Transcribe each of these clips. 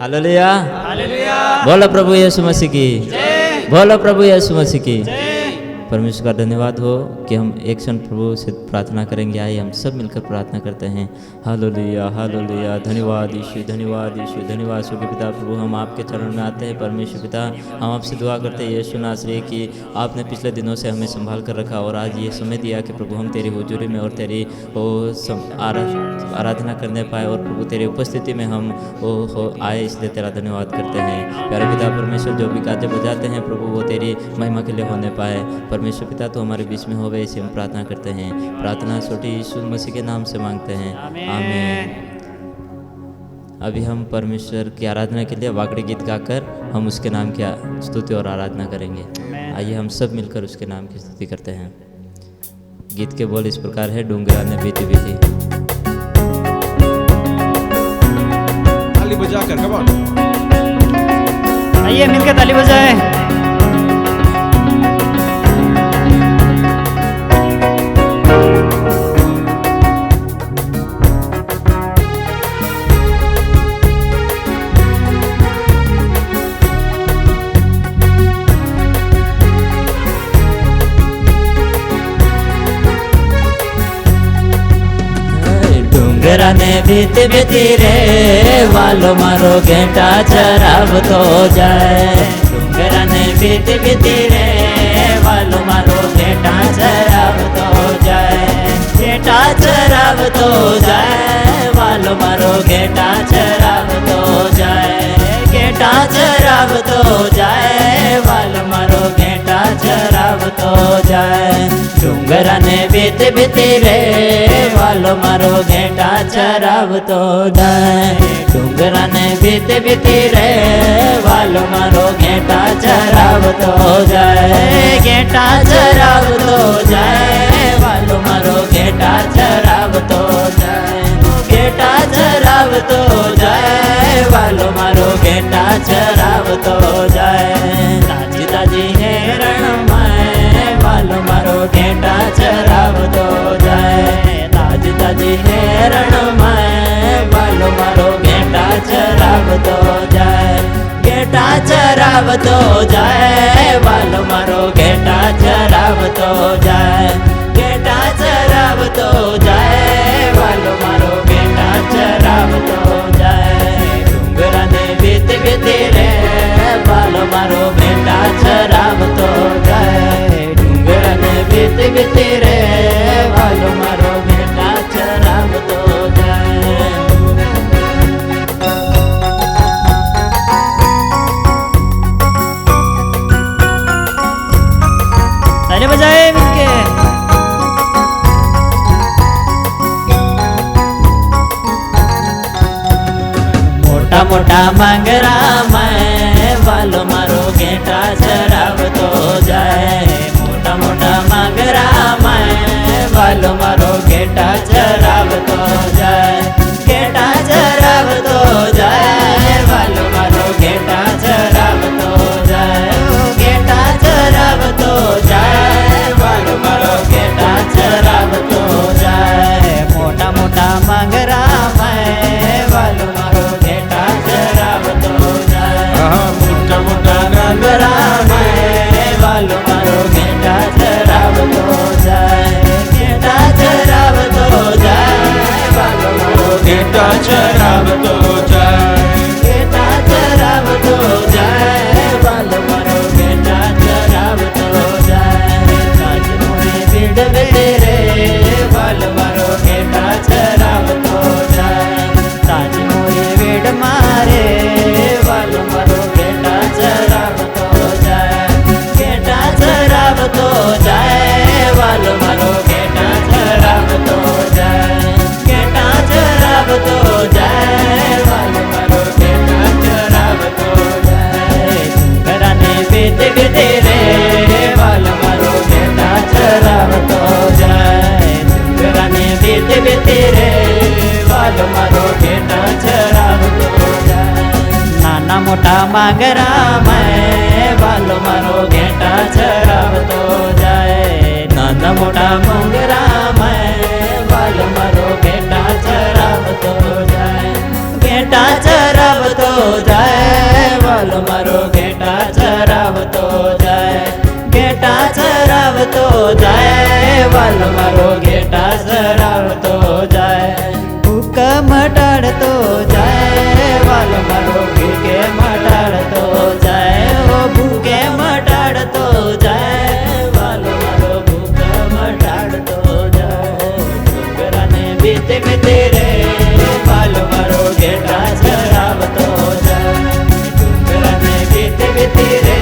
Hallelujah, hallelujah. बोलो प्रभु यीशु मसीह की, बोलो प्रभु यीशु मसीह की। परमेश्वर का धन्यवाद हो कि हम एक क्षण प्रभु से प्रार्थना करेंगे। आइए हम सब मिलकर प्रार्थना करते हैं। Hallelujah, hallelujah. धन्यवाद यीशु, धन्यवाद यीशु, धन्यवाद स्वर्गीय पिता। प्रभु हम आपके चरण में आते हैं परमेश्वर पिता। हम आपसे दुआ करते हैं यीशु नासरी कि आपने पिछले दिनों से हमें संभाल कर रखा और आज ये समय दिया कि प्रभु हम तेरी हुजूरी में और तेरी आराधना करने पाए और प्रभु तेरी उपस्थिति में हम आए, इसलिए तेरा धन्यवाद करते हैं। प्यारे पिता परमेश्वर, जो भी कार्य बजाते हैं प्रभु वो तेरी महिमा के लिए होने पाए। परमेश्वर पिता तो हमारे बीच में होवे, इसे हम प्रार्थना करते हैं। प्रार्थना छोटी यीशु मसीह के नाम से मांगते हैं, आमीन। अभी हम परमेश्वर की आराधना के लिए वाकड़ी गीत गाकर हम उसके नाम की स्तुति और आराधना करेंगे। आइए हम सब मिलकर उसके नाम की स्तुति करते हैं। गीत के बोल इस प्रकार है, डूंगरा ने बीती बीती। ताली बजाकर, कम ऑन। आइए मिलकर ताली बजाएं। डूंगरा ने बीती बीती रे वालो मारो घेंटा चराव तो जाए। डूंगरा ने बीती बीती रे वालो मारो घेंटा चराव तो जाए। घेंटा चराव तो जाए वालो मारो घेंटा चराव तो जाए। घेंटा चराव तो जाए वालो मारो घेंटा चराव तो जाए। डूंगरा ने बीती बीती रे वालो मारो घेंटा चराव तो जाए। डूंगरा ने बीती बीती रे वालो मारो घेंटा चराव तो जाए। घेंटा चराव तो जाए वालो मारो घेंटा चराव तो जाए। घेंटा चराव तो जाए वालो मारो घेंटा चराव तो जाए। ताजी ताजी हेरण माए वालो मारो घेंटा चराव तो जाए। ताजी ताजी हेरण माए वालो मारो घेंटा चराव तो जाए। घेंटा चराव तो जाए वालो मारो घेंटा चराव तो जाए। घेंटा चराव तो जाए वालो मारो घेंटा चराव तो जाए। डूंगरा ने बीती बीती रे वालो मारो घेंटा चराव तो जाए। डूंगरा ने बीती बीती रे वालो मारो घेंटा चराव तो जाए। ताली बजाएं मिलके। मोटा मोटा मांगरा मैं वालो मारो घेंटा चराव तो जाए। मोटा मोटा मांगरा मैं वालो मारो घेंटा चराव तो जाए। घेंटा चराव तो जाए वालो मारो घेंटा चराव तो जाए। घेंटा चराव तो जाए वालो मारो घेंटा चराव तो जाए। मोटा मोटा मांगरा मैं वालो मारो घेंटा चराव तो जाए। मोटा मोटा मांगरा मैं वालो मारो घेंटा चराव तो जाए। घेंटा चराव तो जाए वालो मारो घेंटा चराव तो जाए। घेंटा चराव तो जाए वालो मारो घेंटा चराव तो जाए। काज मुझे बिड़ बिड़ रे वालो मारो घेंटा चराव तो जाए। ताज मोरे वेड़ मारे वालो मारो घेंटा चराव तो जाए। घेंटा चराव तो जाए वालो मारो घेंटा चराव तो जाए। घेंटा चराव तो जाए वालो मारो घेंटा चराव तो जाए। डूंगरा ने बीती बीती रे वालो मारो घेंटा चराव तो जाए। डूंगरा ने बीती बीती रे वालो मारो घेंटा चराव तो जाए। नाना मोटा मांगरा मैं वालो मारो घेंटा चराव तो जाए। नाना मोटा मांगरा मैं वालो मारो घेंटा चराव तो जाए। घेंटा चराव तो जाए। જાય વાલો મારો ઘેટા ચરાવતો જાય ભૂખ મટાડતો જાય વાલો મારો ભૂખે મટાડતો જાય ઓ ભૂખે મટાડતો જાય વાલો મારો ભૂખ મટાડતો જાય ડુંગરાને બીતે બીતે રે વાલો મારો ઘેટા ચરાવતો જાય ડુંગરાને બીતે બીતે રે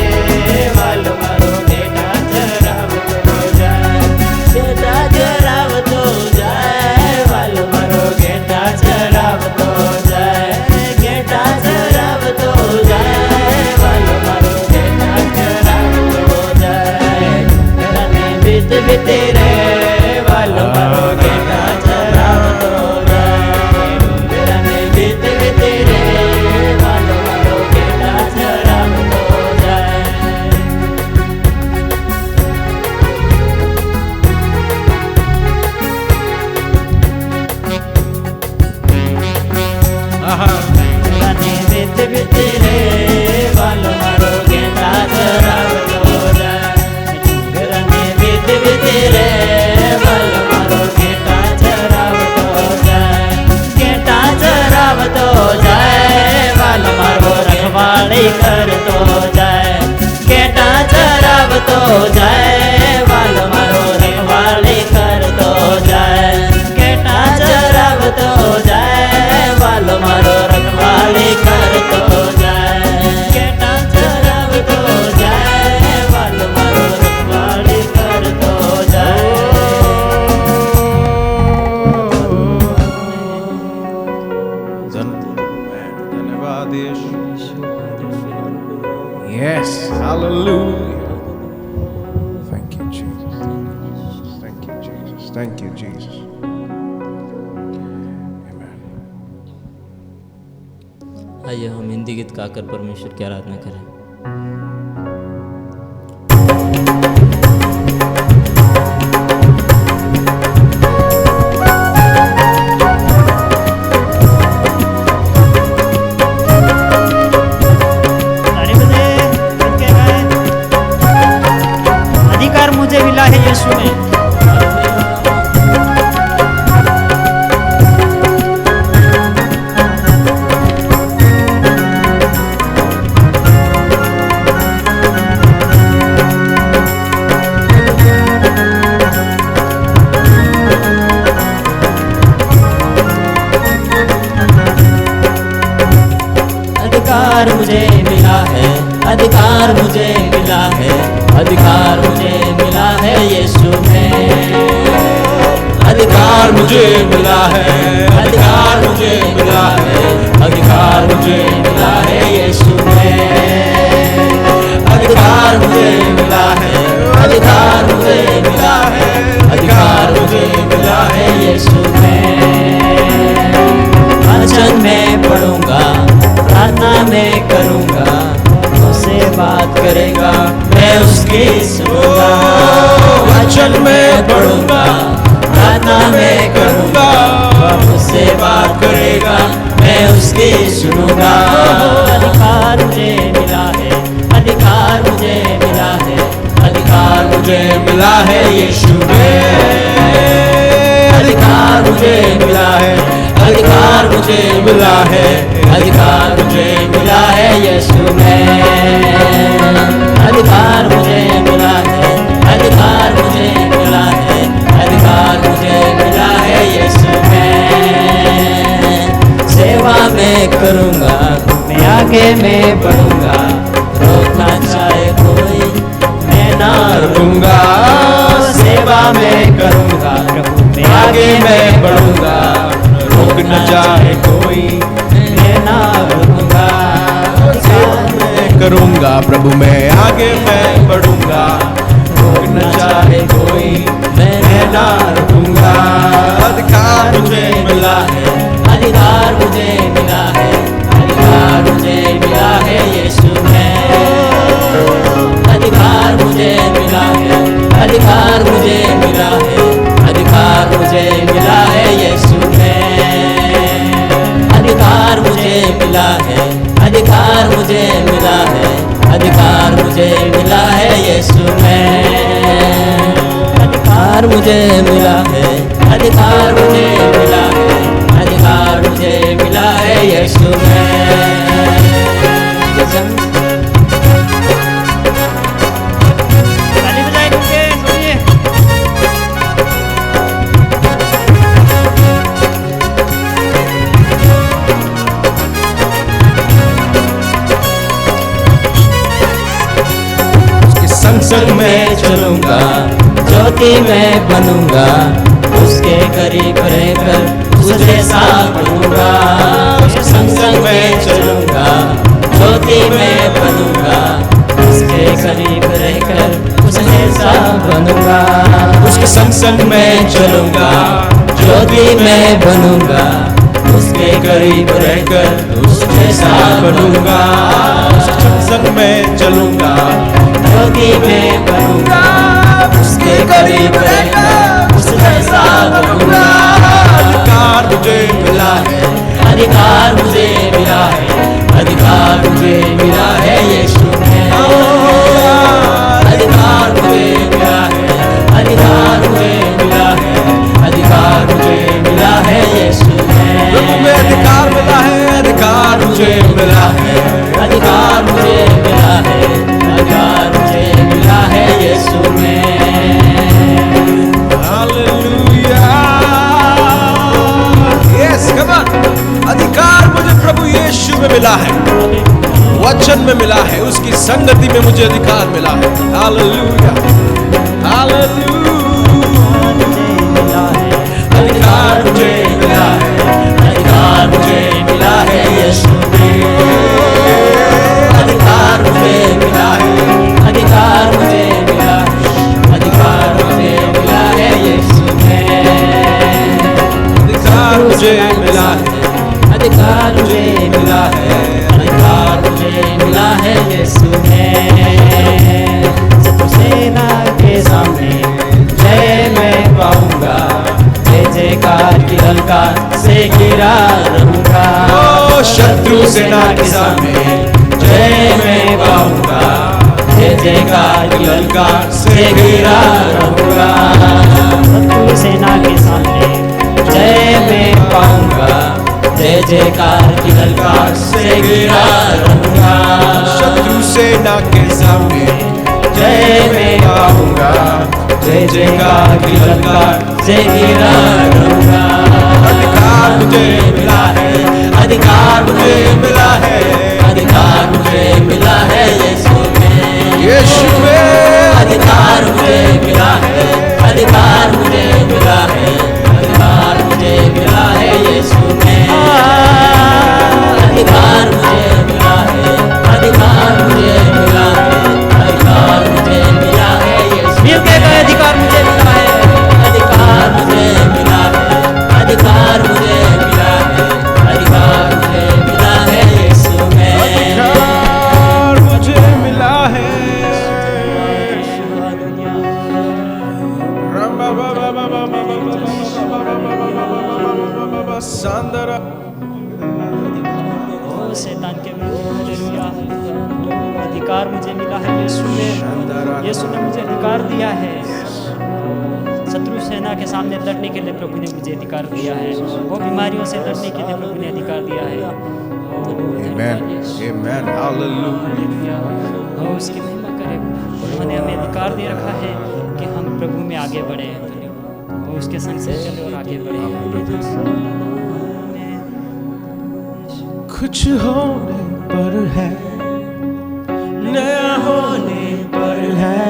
વાલો મારો ઘેટા ચરાવતો જાય ઘેટા ચરાવતો જાય વાલો મારો ઘેટા ચરાવતો જાય ઘેટા ચરાવતો જાય વાલો મારો ઘેટા ચરાવતો જાય ડુંગરાને બીતે બીતે રે વાલો મારો ઘેટા ચરાવતો જાય ડુંગરાને બીતે બીતે રે વાલો મારો ઘેટા ચરાવતો જાય આહા ડુંગરાને બીતે બીતે રે વાલો મારો ઘેટા ચરાવતો જાય ડુંગરાને બીતે બીતે રે વાલો મારો ઘેટા ચરાવતો જાય ઘેટા ચરાવતો જાય વાલો મારો રખવાળી કરતો જાય ઘેટા ચરાવતો જાય વાલો મારો રખવાળી કરતો જાય ઘેટા ચરાવતો જાય વાલો મારો રખવાળી કરતો જાય ઘેટા ચરાવતો જાય વાલો મારો રખવાળી કરતો ધન્યવાદ Yeshu. Yes, hallelujah. Thank you, Jesus. Thank you, Jesus. Thank you, Jesus. Amen. आइए हम हिंदी गीत गाकर परमेश्वर की आराधना करें. ताली बजाए मिलके गाए अधिकार मुझे मिला है यीशु में अधिकार मुझे मिला है अधिकार मुझे मिला है अधिकार मुझे मिला है यीशु में अधिकार मुझे मिला है अधिकार मुझे मिला है अधिकार मुझे मिला है यीशु में अधिकार मुझे मिला है अधिकार मुझे मिला है अधिकार मुझे मिला है यीशु में वचन में पढ़ूंगा प्रार्थना में करूंगा उससे बात करेगा मैं उसकी सुनूंगा वचन में पढ़ूंगा प्रार्थना में करूंगा उससे बात करेगा मैं उसकी सुनूंगा अधिकार मुझे मिला है अधिकार मुझे मिला है अधिकार मुझे मिला है यीशु में अधिकार मुझे मिला है अधिकार मुझे मिला है अधिकार मुझे मिला है यीशु में अधिकार मुझे मिला है अधिकार मुझे मिला है अधिकार मुझे मिला है यीशु में सेवा में करूंगा मैं आगे में बढ़ूंगा रोकना चाहे कोई मैं ना रुकूंगा सेवा में करूंगा प्रभु मैं आगे में बढ़ूंगा रोक न जाए कोई मैं ना रुकूंगा मैं करूंगा प्रभु मैं आगे मैं बढ़ूंगा रोक न जाए कोई मैं ना रुकूंगा अधिकार मुझे मिला है अधिकार मुझे मिला है अधिकार मुझे मिला है यीशु में अधिकार मुझे मिला है अधिकार मुझे मिला है अधिकार मुझे मिला है यीशु में अधिकार मुझे मिला है अधिकार मुझे मिला है अधिकार मुझे मिला है यीशु में अधिकार मुझे मिला है, अधिकार मुझे मिला है, अधिकार मुझे मिला है यीशु में। ताली बजाएं उनके, सुनिए। उसके संग संग मैं चलूंगा, ज्योति में बनूंगा, उसके करीब रहकर उसके साथ बनूंगा। उसके संग संग मैं चलूंगा, ज्योति में बनूंगा, उसके करीब रहकर उसके साथ बनूंगा। उसके संग संग मैं चलूंगा, ज्योति में बनूंगा, उसके करीब रहकर उसके साथ बनूंगा। उसके संग संग मैं चलूंगा, ज्योति में बनूंगा, उसके करीब रहकर उसके साथ बनूंगा। अधिकार मुझे मिला है, अधिकार मुझे मिला है, अधिकार मुझे मिला है यीशु में। अधिकार मुझे मिला है, अधिकार मुझे मिला है, अधिकार मुझे मिला है यीशु में। प्रभु में अधिकार मिला है, अधिकार मुझे मिला है, अधिकार मुझे मिला है, अधिकार मुझे मिला है यीशु में। हालेलुया। Yes, come on. अधिकार मुझे प्रभु यीशु में मिला है, वचन में मिला है, उसकी संगति में मुझे अधिकार मिला है। Hallelujah, hallelujah. अधिकार मुझे मिला है, अधिकार मुझे मिला है यीशु में। अधिकार मुझे मिला है, अधिकार मुझे मिला है, अधिकार मुझे मिला है यीशु में। अधिकार मुझे मिला है, अधिकार मुझे मिला है, अधिकार मुझे मिला है यीशु में। शत्रु सेना के सामने जय मैं पाऊंगा, जय जयकार की ललकार से गिरा रहूंगा। ओ शत्रु सेना के सामने जय मैं पाऊंगा, जय जयकार की ललकार से गिरा रहूंगा। शत्रु सेना के सामने जय मैं पाऊंगा, जय जयकार की ललकार से गिरा रहूंगा। शत्रु सेना के सामने जय मैं पाऊंगा, जय जयकार की ललकार से गिरा रहूंगा। अधिकार मुझे मिला है, अधिकार मुझे मिला है, अधिकार मुझे मिला है यीशु में। यीशु में अधिकार मुझे मिला है, अधिकार मुझे मिला है, अधिकार मुझे मिला है यीशु में। अधिकार मुझे मिला है, अधिकार मुझे मिला है, अधिकार मुझे मिला है यीशु। मिलके कहे अधिकार मुझे मिला है। अधिकार मुझे मिला है, अधिकार मुझे मिला है, अधिकार मुझे मिला है यीशु में। अधिकार मुझे मिला है। सांदर ओ शैतान के विरुद्ध हालेलुया। अधिकार मुझे मिला है यीशु ने, यीशु ने मुझे अधिकार दिया है। शत्रु सेना के सामने लड़ने के लिए प्रभु ने मुझे अधिकार दिया है। वो बीमारियों से लड़ने के लिए प्रभु ने अधिकार दिया है। Amen. Amen. Hallelujah. वो उसकी महिमा करे। उन्होंने हमें अधिकार दे रखा है कि हम प्रभु में आगे बढ़े, वो उसके संग से चले और आगे बढ़े। कुछ होने पर है, नया होने पर है,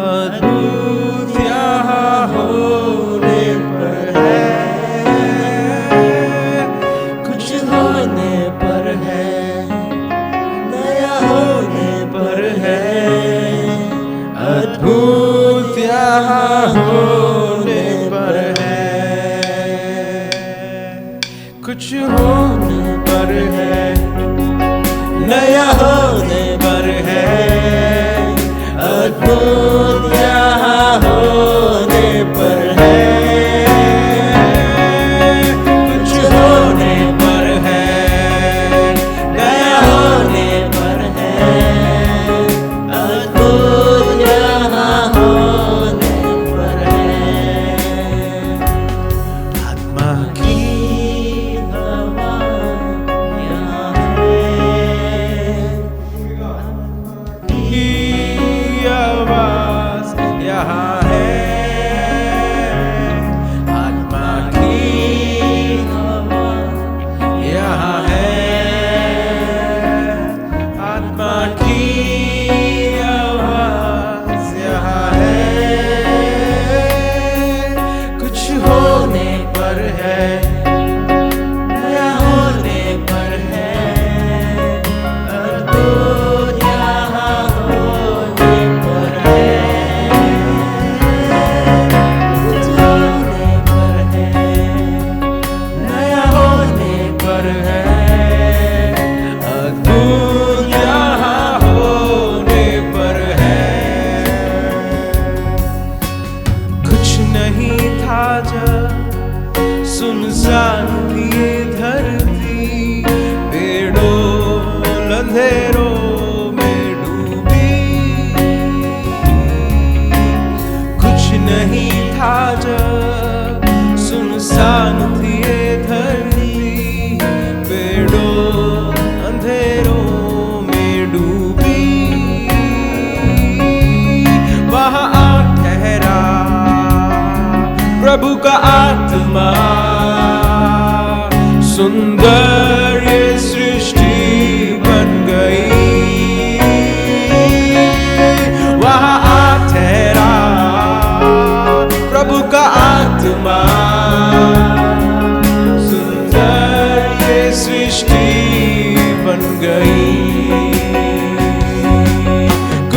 अद्भुत यहाँ होने पर है। कुछ होने पर है, नया होने पर है, अद्भुत यहाँ होने पर है। कुछ होने पर है, नया होने पर है, अद्भुत यहाँ होने पर है। कुछ होने पर है, नया होने पर है, अद्भुत यहाँ होने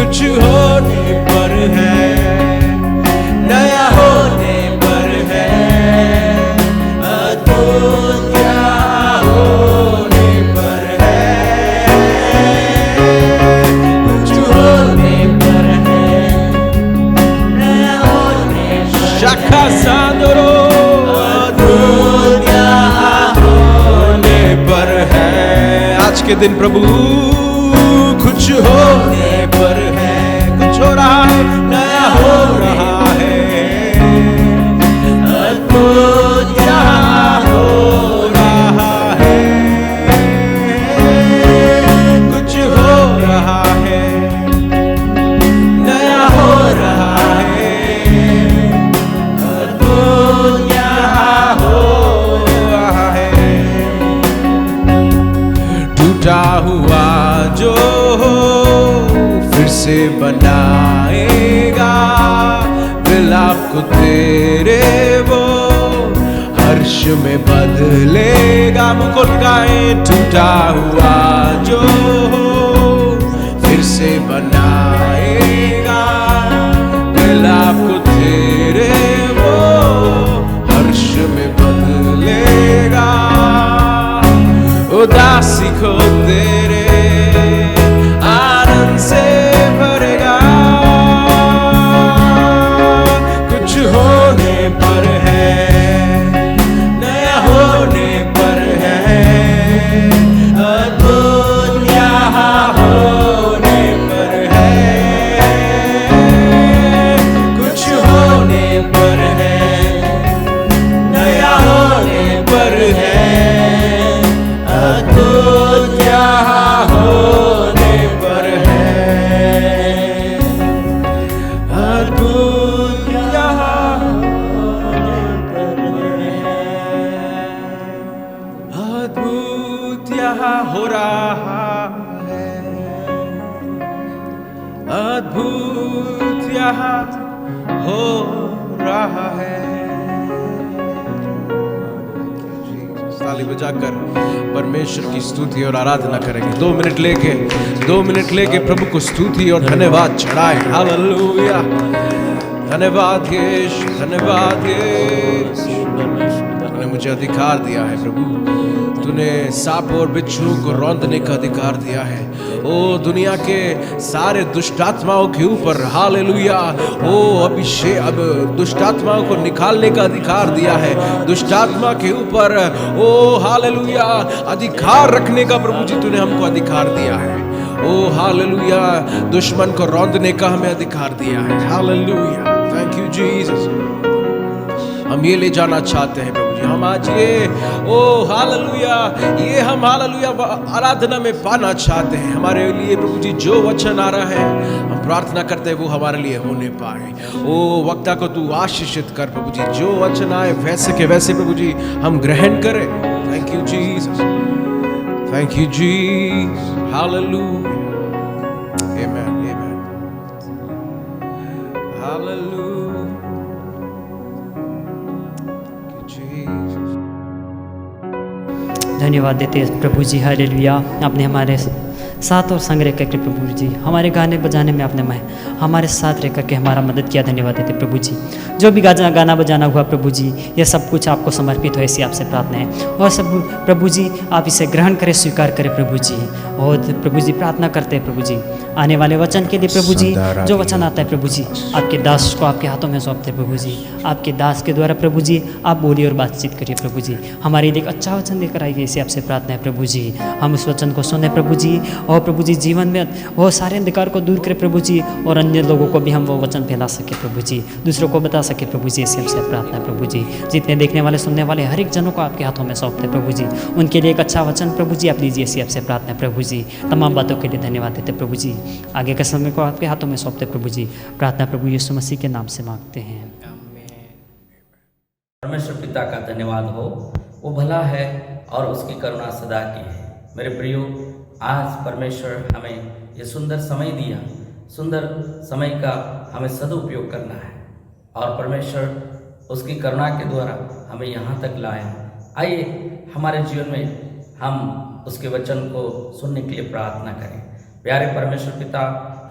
कुछ होने पर है, नया होने पर है, अद्भुत यहाँ होने पर है, कुछ होने पर है, नया होने पर है, शाखा सादरो अद्भुत यहाँ होने पर है। आज के दिन प्रभु कुछ होने पर है, कुछ हो रहा है, नया हो रहा है, अद्भुत यहाँ हो रहा है, कुछ हो रहा है, नया हो रहा है, अद्भुत यहाँ हो रहा है। टूटा हुआ जो फिर से बनाएगा, विलाप को तेरे वो हर्ष में बदलेगा। मुकुट गाए, टूटा हुआ जो फिर से बनाएगा, विलाप को तेरे वो हर्ष में बदलेगा। उदासी को तेरे आनंद से भरेगा। कुछ होने पर है, नया होने पर है, अद्भुत यहाँ होने पर है, कुछ होने पर है, नया होने पर है, अद्भुत यहाँ होने पर है, अद्भुत यहाँ होने पर है, अद्भुत यहाँ हो रहा है, अद्भुत यहाँ हो रहा है। ताली बजाकर परमेश्वर की स्तुति और आराधना करेंगे। 2 मिनट लेके प्रभु को स्तुति और धन्यवाद चढ़ाएं। हालेलुया, धन्यवाद यीशु, धन्यवाद यीशु। तूने मुझे अधिकार दिया है प्रभु, तूने सांप और बिच्छू को रौंदने का अधिकार दिया है। ओ दुनिया के सारे दुष्टात्माओं के ऊपर, हालेलुया, ओ अभिषेक, अब दुष्टात्माओं को निकालने का अधिकार दिया है। दुष्टात्मा के ऊपर ओ हालेलुया अधिकार रखने का प्रभु जी तूने हमको अधिकार दिया है। ओ हालेलुया, दुश्मन को रौंदने का हमें अधिकार दिया है। Hallelujah, thank you Jesus. हम ये ले जाना चाहते हैं प्रभु जी, हम आज ये ओ हालेलुया, ये हम हालेलुया आराधना में पाना चाहते हैं। हमारे लिए प्रभु जी जो वचन आ रहा है, हम प्रार्थना करते हैं वो हमारे लिए होने पाए। ओ वक्ता को तू आशीषित कर प्रभु जी, जो वचन आए वैसे के वैसे प्रभु जी हम ग्रहण करें। Thank you Jesus, thank you Jesus, hallelujah, amen, amen, hallelujah. धन्यवाद देते हैं प्रभु जी, हालेलुया। आपने हमारे साथ और संग रह करके प्रभु जी हमारे गाने बजाने में आपने हमारे साथ रह करके हमारा मदद किया। धन्यवाद देते प्रभु जी। जो भी गाना बजाना हुआ प्रभु जी, ये सब कुछ आपको समर्पित हो, ऐसी आपसे प्रार्थना है। और सब प्रभु जी आप इसे ग्रहण करें, स्वीकार करें प्रभु जी। और प्रभु जी प्रार्थना करते हैं प्रभु जी आने वाले वचन के लिए प्रभु जी, जो वचन आता है प्रभु जी आपके दास को आपके हाथों में सौंपते प्रभु जी। आपके दास के द्वारा प्रभु जी आप बोलिए और बातचीत करिए प्रभु जी। हमारे लिए एक अच्छा वचन लेकर आइए, इसे आपसे प्रार्थना है प्रभु जी। हम उस वचन को सुने प्रभु जी, और प्रभु जी जीवन में वो सारे अंधकार को दूर करें प्रभु जी, और अन्य लोगों को भी हम वो वचन फैला सके प्रभु जी, दूसरों को बता सके प्रभु जी। इसे हमसे प्रार्थना है प्रभु जी। जितने देखने वाले सुनने वाले हर एक जनों को आपके हाथों में सौंपते प्रभु जी, उनके लिए एक अच्छा वचन प्रभु जी आप लीजिए, इसे आपसे प्रार्थना है प्रभु जी। तमाम बातों के लिए धन्यवाद देते प्रभु जी। आगे के समय को आपके हाथों में सौंपते प्रभु जी। प्रार्थना प्रभु यीशु मसीह के नाम से मांगते हैं। परमेश्वर पिता का धन्यवाद हो, वो भला है और उसकी करुणा सदा की है। मेरे प्रियो, आज परमेश्वर हमें ये सुंदर समय दिया, सुंदर समय का हमें सदुपयोग करना है, और परमेश्वर उसकी करुणा के द्वारा हमें यहाँ तक लाया। आइए हमारे जीवन में हम उसके वचन को सुनने के लिए प्रार्थना करें। प्यारे परमेश्वर पिता,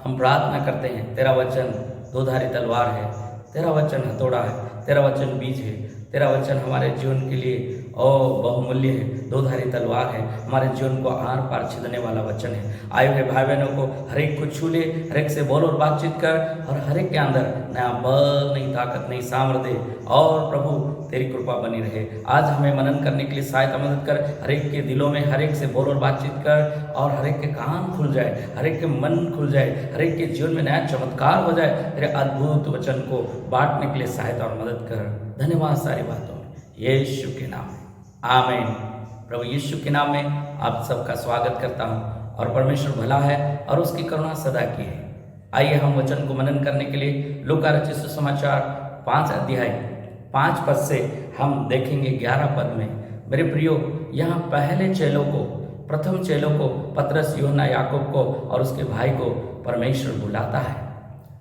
हम प्रार्थना करते हैं, तेरा वचन दोधारी तलवार है, तेरा वचन हथौड़ा है, तेरा वचन बीज है, तेरा वचन हमारे जीवन के लिए बहुमूल्य है, दोधारी तलवार है, हमारे जीवन को आर पार छिदने वाला वचन है। आए हुए भाई बहनों को हर एक को छू ले, हर एक से बोल और बातचीत कर, और हर एक के अंदर नया बल, नई ताकत, नई सामर्थ्य, और प्रभु तेरी कृपा बनी रहे। आज हमें मनन करने के लिए सहायता मदद कर, हर एक के दिलों में हर एक से बोल और बातचीत कर, और हर एक के कान खुल जाए, हर एक के मन खुल जाए, हर एक के जीवन में नया चमत्कार हो जाए। तेरे अद्भुत वचन को बांटने के लिए सहायता और मदद कर। धन्यवाद सारी बातों में, यीशु के नाम में, आमीन। प्रभु यीशु के नाम में आप सबका स्वागत करता हूँ। और परमेश्वर भला है और उसकी करुणा सदा की है। आइए हम वचन को मनन करने के लिए लूका रचित सुसमाचार 5 अध्याय 5 पद से हम देखेंगे 11 पद में। मेरे प्रियो, यहाँ पहले चेलों को, प्रथम चेलों को, पतरस, यूहन्ना, याकूब को और उसके भाई को परमेश्वर बुलाता है।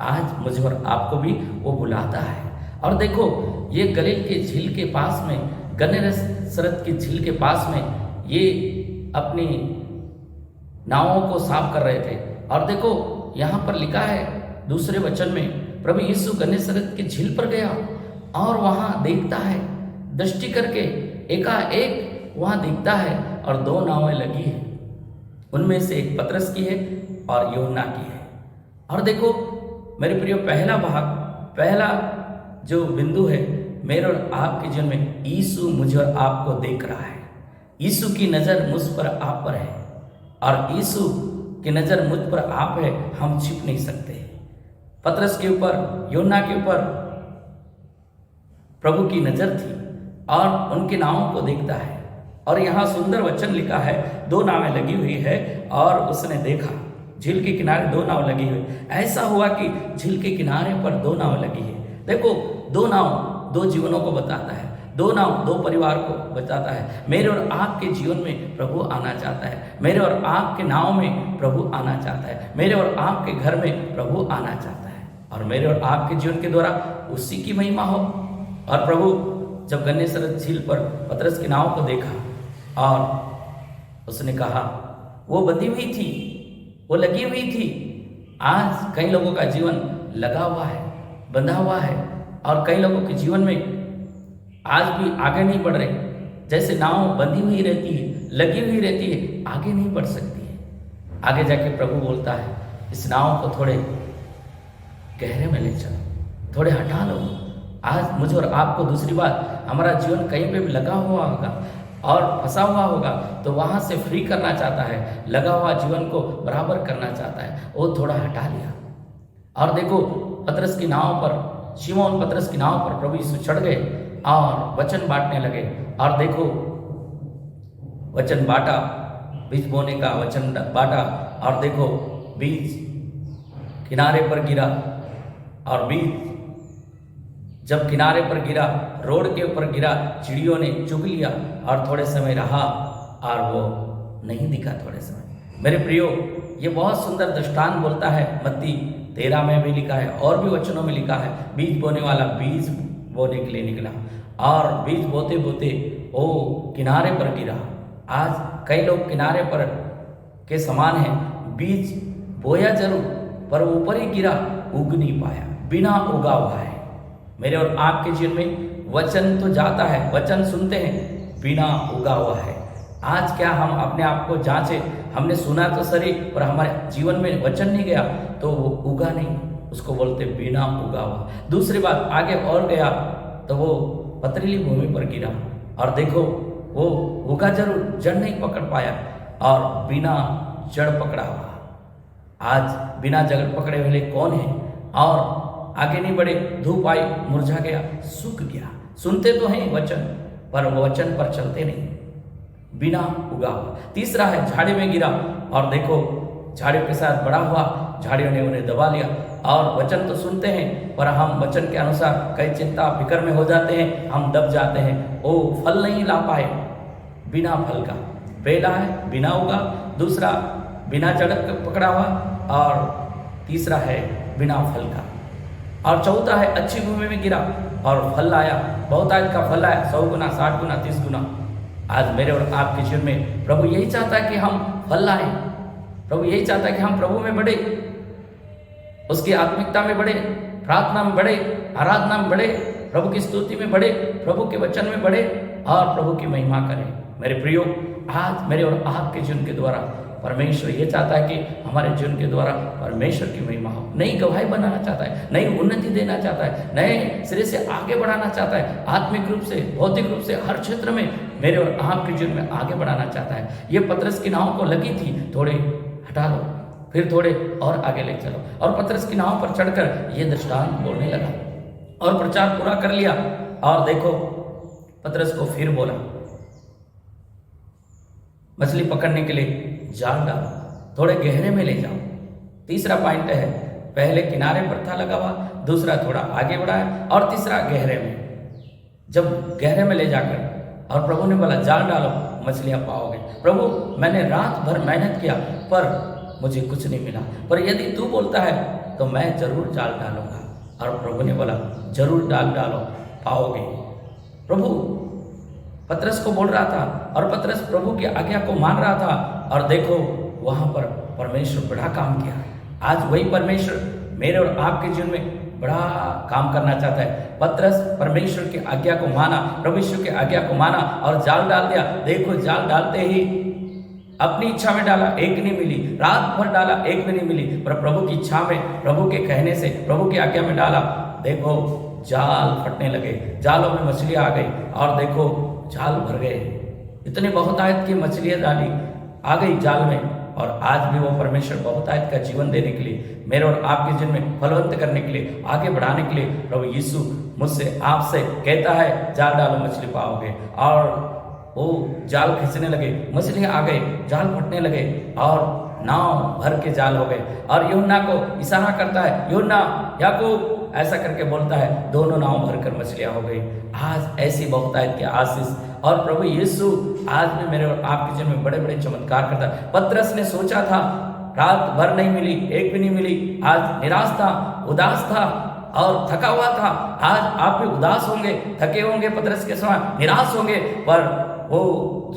आज मुझे और आपको भी वो बुलाता है। और देखो, ये गलील के झील के पास में, गन्नेसरत की झील के पास में ये अपनी नावों को साफ कर रहे थे। और देखो यहाँ पर लिखा है दूसरे वचन में, प्रभु यीशु गन्नेसरत की झील पर गया और वहाँ देखता है, दृष्टि करके एकाएक वहाँ दिखता है और 2 नावें लगी हैं। उनमें से एक पतरस की है और यूहन्ना की है। और देखो मेरे प्रियो, पहला भाग, पहला जो बिंदु है, मेरे और आपके जीवन में यीशु मुझे और आपको देख रहा है। यीशु की नज़र मुझ पर, आप पर है, और यीशु की नज़र मुझ पर, आप है, हम छिप नहीं सकते। पतरस के ऊपर, यूहन्ना के ऊपर प्रभु की नज़र थी और उनकी नावों को देखता है। और यहाँ सुंदर वचन लिखा है, 2 नावें लगी हुई है और उसने देखा झील के किनारे 2 नाव लगी हुई। ऐसा हुआ कि झील के किनारे पर 2 नाव लगी है। देखो, 2 नाव 2 जीवनों को बताता है, 2 नाव 2 परिवार को बताता है। मेरे और आपके जीवन में प्रभु आना चाहता है, मेरे और आपके नाव में प्रभु आना चाहता है, मेरे और आपके घर में प्रभु आना चाहता है, और मेरे और आपके जीवन के द्वारा उसी की महिमा हो। और प्रभु जब गन्नेसरत झील पर पतरस की नाव को देखा और उसने कहा, वो बंधी हुई थी, वो लगी हुई थी। आज कई लोगों का जीवन लगा हुआ है, बंधा हुआ है, और कई लोगों के जीवन में आज भी आगे नहीं बढ़ रहे। जैसे नाव बंधी हुई रहती है, लगी हुई रहती है, आगे नहीं बढ़ सकती है। आगे जाके प्रभु बोलता है, इस नाव को थोड़े गहरे में ले चलो, थोड़े हटा लो। आज मुझे और आपको दूसरी बात, हमारा जीवन कहीं पे भी लगा हुआ होगा और फंसा हुआ होगा, तो वहाँ से फ्री करना चाहता है, लगा हुआ जीवन को बराबर करना चाहता है, वो थोड़ा हटा लिया। और देखो, पतरस की नाव पर, शिमोन पतरस की नाव पर प्रभु यीशु चढ़ गए और वचन बांटने लगे। और देखो, वचन बांटा, बीज बोने का वचन बांटा, और देखो बीज किनारे पर गिरा, और बीज जब किनारे पर गिरा, रोड के ऊपर गिरा, चिड़ियों ने चुग लिया और थोड़े समय रहा और वो नहीं दिखा थोड़े समय। मेरे प्रियो, ये बहुत सुंदर दृष्टांत बोलता है। मत्ती 13 में भी लिखा है और भी वचनों में लिखा है, बीज बोने वाला बीज बोने के लिए निकला और बीज बोते बोते वो किनारे पर गिरा। आज कई लोग किनारे पर के समान हैं, बीज बोया जरूर पर ऊपर ही गिरा, उग नहीं पाया, बिना उगा हुआ है। मेरे और आपके जीवन में वचन तो जाता है, वचन सुनते हैं, बिना उगा हुआ है। आज क्या हम अपने आप को जांचें, हमने सुना तो सही पर हमारे जीवन में वचन नहीं गया तो वो उगा नहीं, उसको बोलते बिना उगा हुआ। दूसरी बात, आगे और गया तो वो पथरीली भूमि पर गिरा और देखो वो उगा जरूर, जड़ नहीं पकड़ पाया और बिना जड़ पकड़ा हुआ। आज बिना जड़ पकड़े हुए कौन है और आगे नहीं बढ़े, धूप आई, मुरझा गया, सूख गया। सुनते तो हैं वचन पर वचन पर चलते नहीं, बिना उगा हुआ। तीसरा है, झाड़ी में गिरा और देखो झाड़ियों के साथ बड़ा हुआ, झाड़ियों ने उन्हें दबा लिया। और वचन तो सुनते हैं पर हम वचन के अनुसार कई चिंता फिक्र में हो जाते हैं, हम दब जाते हैं, वो फल नहीं ला पाए, बिना फल का। पहला है बिना उगा, दूसरा बिना जड़ पकड़ा हुआ और तीसरा है बिना फल का। और चौथा है अच्छी भूमि में गिरा और फल आया, बहुत आज का फल आया, 100 गुना, 60 गुना, 30 गुना। आज मेरे और आपके जीवन में प्रभु यही चाहता है कि हम फल लाएं, प्रभु यही चाहता है कि हम प्रभु में बढ़े। उसकी आत्मिकता में बढ़े, प्रार्थना में बढ़े, आराधना में बढ़े, प्रभु की स्तुति में बढ़े, प्रभु के वचन में बढ़े और प्रभु की महिमा करें। मेरे प्रियो, आज मेरे और आपके जीवन के द्वारा परमेश्वर ये चाहता है कि हमारे जीवन के द्वारा परमेश्वर की महिमा हो। नई गवाही बनाना चाहता है, नई उन्नति देना चाहता है, नए सिरे से आगे बढ़ाना चाहता है, आत्मिक रूप से, भौतिक रूप से, हर क्षेत्र में मेरे और आपके जीवन में आगे बढ़ाना चाहता है। ये पतरस की नाव को लगी थी, थोड़े हटा लो, फिर थोड़े और आगे ले चलो, और पतरस की नाव पर चढ़कर ये दृष्टांत बोलने लगा और प्रचार पूरा कर लिया। और देखो पतरस को फिर बोला, मछली पकड़ने के लिए जाल डालो, थोड़े गहरे में ले जाओ। तीसरा पॉइंट है, पहले किनारे पर था लगा हुआ, दूसरा थोड़ा आगे बढ़ाया और तीसरा गहरे में। जब गहरे में ले जाकर और प्रभु ने बोला जाल डालो, मछलियां पाओगे। प्रभु मैंने रात भर मेहनत किया पर मुझे कुछ नहीं मिला, पर यदि तू बोलता है तो मैं जरूर जाल डालूंगा। और प्रभु ने बोला जरूर डालो, पाओगे। प्रभु पतरस को बोल रहा था और पतरस प्रभु की आज्ञा को मान रहा था, और देखो वहां पर परमेश्वर बड़ा काम किया। आज वही परमेश्वर मेरे और आपके जीवन में बड़ा काम करना चाहता है। पतरस परमेश्वर की आज्ञा को माना, प्रभु यीशु की आज्ञा को माना और जाल डाल दिया। देखो जाल डालते ही अपनी इच्छा में डाला, एक नहीं मिली, रात भर डाला, एक भी नहीं मिली, पर प्रभु की इच्छा में, प्रभु के कहने से, प्रभु की आज्ञा में डाला। देखो जाल फटने लगे, जालों में मछलियां आ गई और देखो जाल भर गए। इतनी बहुतायत की मछलियां डाली, आ गई जाल में। और आज भी वो परमेश्वर बहुतायत का जीवन देने के लिए, मेरे और आपके जीवन में फलवंत करने के लिए, आगे बढ़ाने के लिए प्रभु यीशु मुझसे, आपसे कहता है जाल डालो, मछली पाओगे। और वो जाल खींचने लगे, मछलियां आ गए, जाल फटने लगे और नाव भर के जाल हो गए। और यूहन्ना को इशारा करता है, यूहन्ना, याकूब, ऐसा करके बोलता है, दोनों नाव भरकर मछलियां हो गई। आज ऐसी बहुतायत की आशीष और प्रभु यीशु आज भी मेरे और आपके जीवन में बड़े बड़े चमत्कार करता है। पतरस ने सोचा था रात भर नहीं मिली, एक भी नहीं मिली, आज निराश था, उदास था और थका हुआ था। आज आप भी उदास होंगे, थके होंगे, पतरस के समय निराश होंगे, पर वो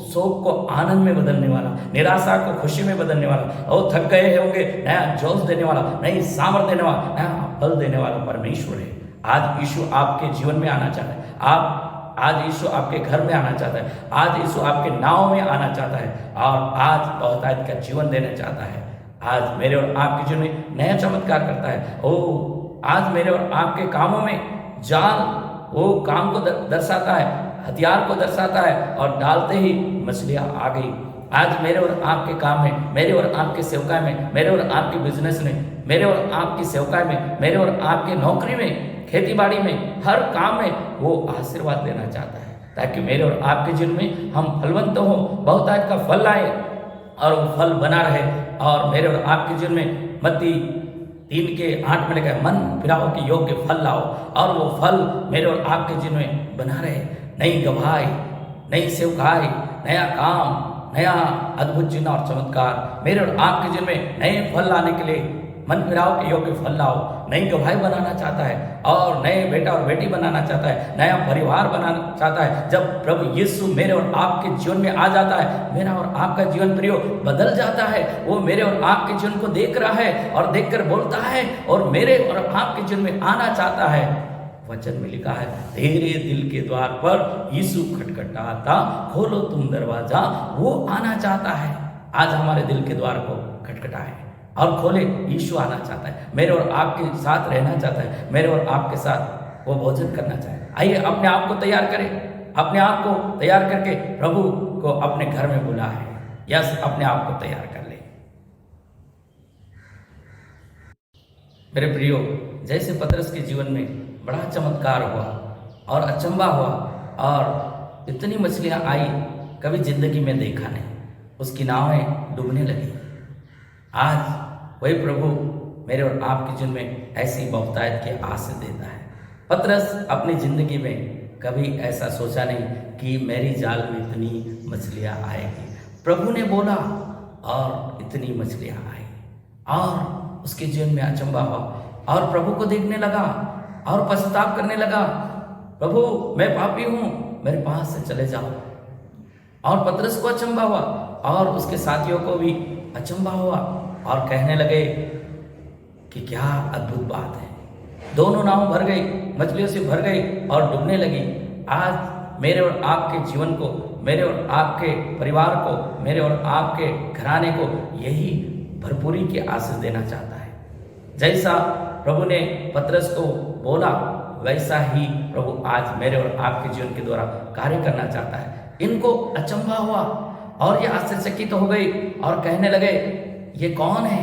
शोक को आनंद में बदलने वाला, निराशा को खुशी में बदलने वाला, वो थक गए होंगे, नया जोश देने वाला, नई सामर्थ देने वाला, नया फल देने वाला परमेश्वर है। आज यीशु आपके जीवन में आना चाहता है, आज यीशु आपके घर में आना चाहता है, आज यीशु आपके नाव में आना चाहता है और आज बहुतायत का जीवन देना चाहता है। आज मेरे और आपके जीवन में नया चमत्कार करता है। ओ आज मेरे और आपके कामों में जाल वो काम को दर्शाता है, हथियार को दर्शाता है, और डालते ही मछलियां आ गई। आज मेरे और आपके काम में, मेरे और आपके सेवकाई में, मेरे और आपके बिजनेस में, मेरे और आपकी सेवकाई में, मेरे और आपके नौकरी में, खेती बाड़ी में, हर काम में वो आशीर्वाद देना चाहता है, ताकि मेरे और आपके जीवन में हम फलवंत हो, बहुतायत का फल लाए और वो फल बना रहे। और मेरे और आपके जीवन में मत्ती 3:8 में लिखा है, मन फिराओ की योग्य फल लाओ, और वो फल मेरे और आपके जीवन में बना रहे। नई गवाही, नई सेवकाई, नया काम, नया अद्भुत चिन्ह और चमत्कार मेरे और आपके जीवन में नए फल लाने के लिए मन फिराओ के योग्य फल लाओ। नई गवाही बनाना चाहता है और नए बेटा और बेटी बनाना चाहता है, नया परिवार बनाना चाहता है। जब प्रभु यीशु मेरे और आपके जीवन में आ जाता है, मेरा और आपका जीवन प्रियो बदल जाता है। वो मेरे और आपके जीवन को देख रहा है और देखकर बोलता है और मेरे और आपके जीवन में आना चाहता है। वचन में लिखा है, तेरे दिल के द्वार पर यीशु खटखटाता, खोलो तुम दरवाजा। वो आना चाहता है, आज हमारे दिल के द्वार को खटखटाए और खोले। यीशु आना चाहता है, मेरे और आपके साथ रहना चाहता है, मेरे और आपके साथ वो भोजन करना चाहता है। आइए अपने आप को तैयार करें, अपने आप को तैयार करके प्रभु को अपने घर में बुला है। यस, अपने आप को तैयार कर ले। मेरे प्रियो, जैसे पतरस के जीवन में बड़ा चमत्कार हुआ और अचंभा हुआ और इतनी मछलियां आई, कभी जिंदगी में देखा नहीं, उसकी नावें डूबने लगी। आज वही प्रभु मेरे और आपके जीवन में ऐसी बहुतायत की आशीष देता है। पतरस अपनी जिंदगी में कभी ऐसा सोचा नहीं कि मेरी जाल में इतनी मछलियां आएगी। प्रभु ने बोला और इतनी मछलियां आई, और उसके जीवन में अचंभा हुआ और प्रभु को देखने लगा और पश्चाताप करने लगा, प्रभु मैं पापी हूं, मेरे पास से चले जाओ। और पतरस को अचंभा हुआ और उसके साथियों को भी अचंभा हुआ और कहने लगे, कि क्या अद्भुत बात है। दोनों नाव भर गई, मछलियों से भर गई और डूबने लगी। आज मेरे और आपके जीवन को, मेरे और आपके परिवार को, मेरे और आपके घराने को यही भरपूरी की आशीष देना चाहता है। जैसा प्रभु ने पतरस को बोला, वैसा ही प्रभु आज मेरे और आपके जीवन के द्वारा कार्य करना चाहता है। इनको अचंभा हुआ और ये आश्चर्यचकित हो गई और कहने लगे, ये कौन है,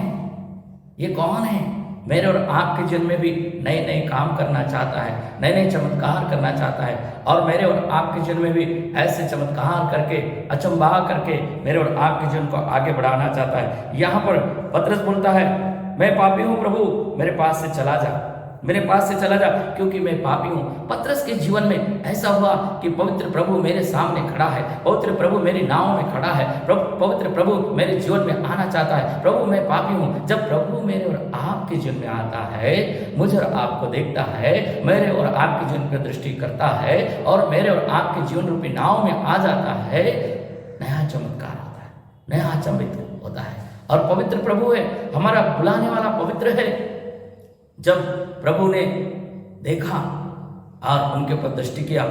ये कौन है। मेरे और आपके जीवन में भी नए नए काम करना चाहता है, नए नए चमत्कार करना चाहता है, और मेरे और आपके जीवन में भी ऐसे चमत्कार करके, अचंभा करके मेरे और आपके जीवन को आगे बढ़ाना चाहता है। यहाँ पर पतरस बोलता है, मैं पापी हूँ प्रभु, मेरे पास से चला जा, मेरे पास से चला जा, क्योंकि मैं पापी हूँ। पतरस के जीवन में ऐसा हुआ कि पवित्र प्रभु मेरे सामने खड़ा है, पवित्र प्रभु मेरी नाव में खड़ा है, पवित्र प्रभु मेरे जीवन में आना चाहता है। प्रभु मैं पापी हूँ। जब प्रभु मेरे और आपके जीवन में आता है, मुझे और आपको देखता है, मेरे और आपके जीवन पर दृष्टि करता है और मेरे और आपके जीवन रूपी नाव में आ जाता है, नया चमत्कार होता है, नया अचंभित होता है। और पवित्र प्रभु है, हमारा बुलाने वाला पवित्र है। जब प्रभु ने देखा और उनके ऊपर दृष्टि किया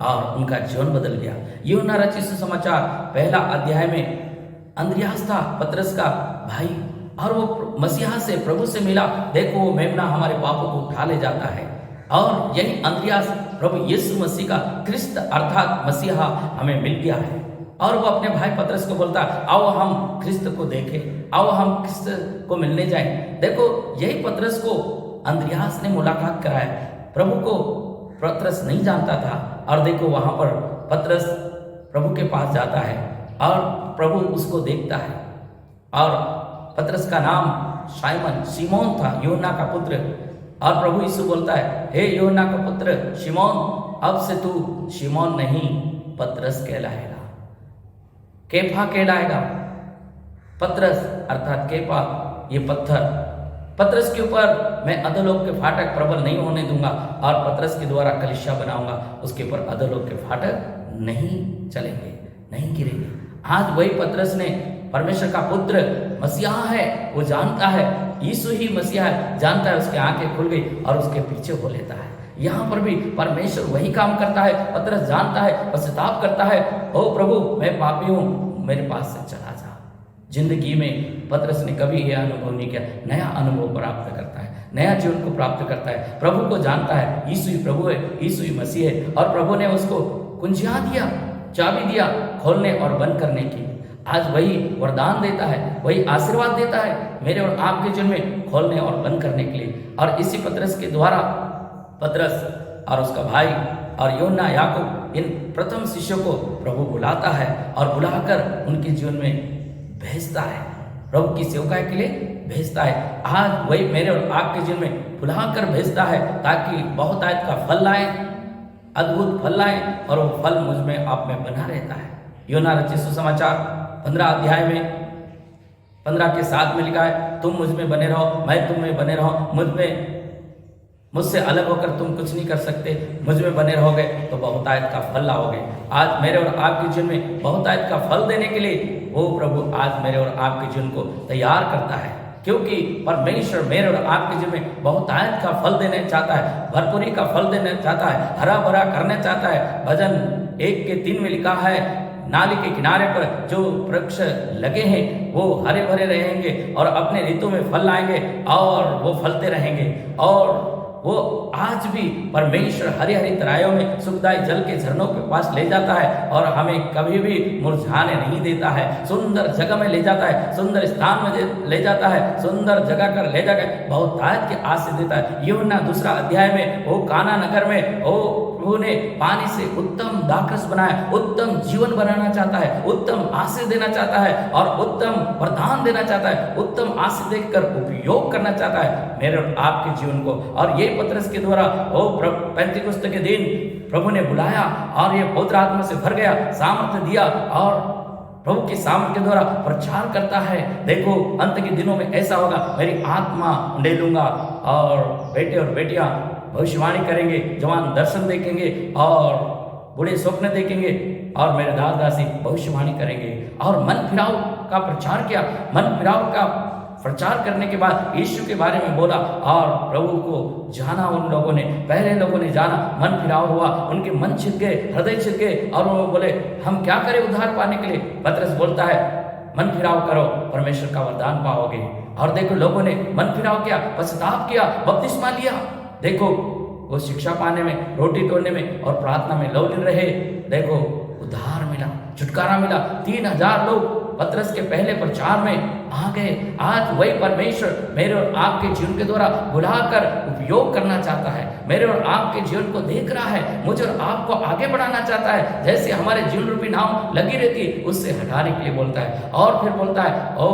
और उनका जीवन बदल गया। यूहन्ना रचित सुसमाचार पहला अध्याय में अंद्रियास था, पतरस का भाई, और वो मसीहा से, प्रभु से मिला। देखो वो मेमना हमारे पापों को उठा ले जाता है। और यही अंद्रियास प्रभु यीशु मसीह का क्रिस्त अर्थात मसीहा हमें मिल गया है। और वो अपने भाई पतरस को बोलता, आओ हम क्रिस्त को देखें, आओ हम क्रिस्त को मिलने जाएं। देखो यही पतरस को अंद्रियास ने मुलाकात कराया। प्रभु को पतरस नहीं जानता था, और देखो वहां पर पतरस प्रभु के पास जाता है और प्रभु उसको देखता है। और पतरस का नाम शिमोन था, यूहन्ना का पुत्र। और प्रभु यीशु बोलता है, हे यूहन्ना का पुत्र शिमोन, अब से तू शिमोन नहीं पतरस कहलाएगा, केफा कहलाएगा। पतरस अर्थात केफा, ये पत्थर, पतरस के ऊपर मैं अधोलोक के फाटक प्रबल नहीं होने दूंगा, और पतरस के द्वारा कलीसिया बनाऊंगा, उसके ऊपर अधोलोक के फाटक नहीं चलेंगे, नहीं गिरेंगे। आज वही पतरस ने, परमेश्वर का पुत्र मसीहा है, वो जानता है यीशु ही मसीहा है, जानता है, उसकी आंखें खुल गई और उसके पीछे हो लेता है। यहाँ पर भी परमेश्वर वही काम करता है। पतरस जानता है, पश्चाताप करता है, ओ प्रभु मैं पापी हूँ, मेरे पास से चला जा। जिंदगी में पतरस ने कभी यह अनुभव नहीं किया, नया अनुभव प्राप्त करता है, नया जीवन को प्राप्त करता है। प्रभु को जानता है, यीशु ही प्रभु है, यीशु ही मसीह है, और प्रभु ने उसको कुंजियां दिया, चाबी दिया खोलने और बंद करने की। आज वही वरदान देता है, वही आशीर्वाद देता है मेरे और आपके जीवन में खोलने और बंद करने के लिए। और इसी पतरस के द्वारा पतरस और उसका भाई और यूहन्ना, याकूब, इन प्रथम शिष्यों को प्रभु बुलाता है और बुलाकर उनके जीवन में भेजता है, प्रभु की सेवकाई के लिए भेजता है। आज वही मेरे और आपके जीवन में बुलाकर भेजता है, ताकि बहुत आयत का फल लाए, अद्भुत फल लाए, और वो फल मुझ में आप में बना रहता है। यूहन्ना रचित सुसमाचार 15 अध्याय में 15 के 7 में लिखा है, तुम मुझ में बने रहो, मैं तुम में बने रहो, मुझसे अलग होकर तुम कुछ नहीं कर सकते। मुझ में बने रहोगे तो बहुतायत का फल लाओगे। आज मेरे और आपके जीवन में बहुतायत का फल देने के लिए वो प्रभु आज मेरे और आपके जीवन को तैयार करता है, क्योंकि परमेश्वर मेरे और आपके जीवन में बहुतायत का फल देना चाहता है, भरपूरी का फल देना चाहता है, हरा भरा करना चाहता है। भजन 1:3 में लिखा है, नाली के किनारे पर जो वृक्ष लगे हैं वो हरे भरे रहेंगे और अपने ऋतु में फल लाएंगे और वो फलते रहेंगे। और वो आज भी परमेश्वर हरी हरी तराइयों में सुखदायी जल के झरनों के पास ले जाता है और हमें कभी भी मुरझाने नहीं देता है। सुंदर जगह में ले जाता है, सुंदर स्थान में ले जाता है, सुंदर जगह कर ले जाकर बहुतायत की आशीष देता है। यूहन्ना 2 अध्याय में वो काना नगर में वो प्रभु ने पानी से उत्तम दाखरस बनाया, उत्तम जीवन बनाना चाहता है, उत्तम आशीष देना चाहता है और उत्तम वरदान देना चाहता है, उत्तम आशीष देकर उपयोग करना चाहता है मेरे और आपके जीवन को। और ये पतरस के द्वारा वो पेंतीकोस्त के दिन प्रभु ने बुलाया और ये पवित्र आत्मा से भर गया, सामर्थ्य दिया और प्रभु के सामर्थ्य के द्वारा प्रचार करता है। देखो अंत के दिनों में ऐसा होगा, मेरी आत्मा ले लूंगा और बेटे और बेटियां भविष्यवाणी करेंगे, जवान दर्शन देखेंगे और बूढ़े स्वप्न देखेंगे और मेरे दास दासी भविष्यवाणी करेंगे। और मन फिराव का प्रचार किया, मन फिराव का प्रचार करने के बाद यीशु के बारे में बोला और प्रभु को जाना उन लोगों ने, पहले लोगों ने जाना, मन फिराव हुआ, उनके मन छिद गए, हृदय छिद गए और वो बोले हम क्या करें उद्धार पाने के लिए। पतरस बोलता है मन फिराव करो, परमेश्वर का वरदान पाओगे। और देखो लोगों ने मन फिराव किया, पश्चाताप किया, बपतिस्मा लिया। देखो वो शिक्षा पाने में, रोटी तोड़ने में और प्रार्थना में लौलीन रहे। देखो उद्धार मिला, छुटकारा मिला। 3000 लोग पतरस के पहले प्रचार में आ गए। आज वही परमेश्वर मेरे और आपके जीवन के द्वारा बुलाकर उपयोग करना चाहता है, मेरे और आपके जीवन को देख रहा है, मुझे और आपको आगे बढ़ाना चाहता है। जैसे हमारे जीवन रूपी नाव लगी रहती है उससे हटाने के लिए बोलता है और फिर बोलता है ओ